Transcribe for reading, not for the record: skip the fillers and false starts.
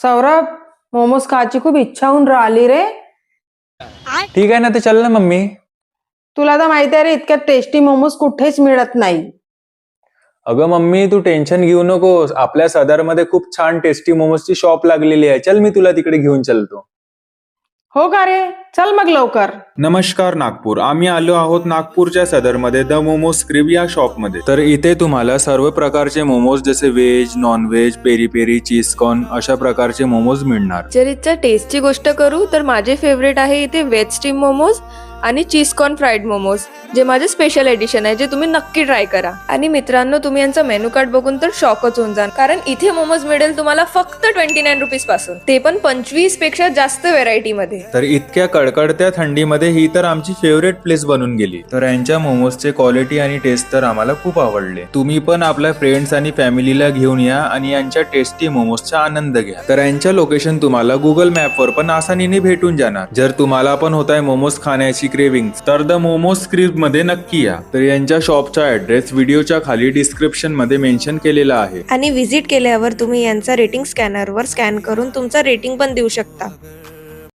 सौरभ, मोमोज खायची खूप इच्छा होऊन राहिली रे. ठीक आहे ना, ते चल ना मम्मी. तुला तर माहिती आहे रे, इतक्या टेस्टी मोमोज कुठेच मिळत नाही. अगं मम्मी, तू टेन्शन घेऊ नकोस. आपल्या सदरमध्ये खूप छान टेस्टी मोमोजची शॉप लागलेली आहे. चल, मी तुला तिकडे घेऊन चलतो. हो का रे, चल मग लवकर. नमस्कार नागपूर. आम्ही आलो आहोत नागपूरच्या सदरमध्ये द मोमोज क्रिब या शॉपमध्ये. तर इथे तुम्हाला सर्व प्रकारचे मोमोज जसे veg, non veg, peri peri, cheese corn अशा प्रकारचे मोमोज मिळणार. जर इथच्या टेस्टची गोष्ट करू तर माझे फेवरेट आहे इथे व्हेज स्टीम मोमोज आणि चीज कॉर्न फ्राईड मोमोज, जे माझे स्पेशल एडिशन आहे, जे तुम्ही नक्की ट्राय करा. आणि मित्रांनो, तुम्ही यांचा मेनू कार्ड बघून तर शॉकच होऊन जाल, कारण इथे मोमोज मिळेल तुम्हाला फक्त 29 रुपीज पासून, ते पण 25 पेक्षा जास्त व्हेरायटी मध्ये. तर इतक्या कडकडत्या थंडीमध्ये ही तर आमची फेवरेट प्लेस बनून गेली. तर यांच्या मोमोजचे क्वालिटी आणि टेस्ट तर आम्हाला खूप आवडले. तुम्ही पण आपल्या फ्रेंड्स आणि फॅमिलीला घेऊन या आणि यांच्या टेस्टी मोमोजचा आनंद घ्या. तर यांच्या लोकेशन तुम्हाला गुगल मॅपवर पण आसानीने भेटून जाणार. जर तुम्हाला पण होत आहे मोमोज खाण्याची क्रेविंग, तर द मोमोज क्रिब मध्ये नक्की या. तर यांच्या शॉपचा ऍड्रेस व्हिडिओच्या खाली डिस्क्रिप्शन मध्ये मेन्शन केलेला आहे. आणि व्हिजिट केल्यावर तुम्ही यांचा रेटिंग स्कॅनरवर स्कॅन करून तुमचा रेटिंग पण देऊ शकता.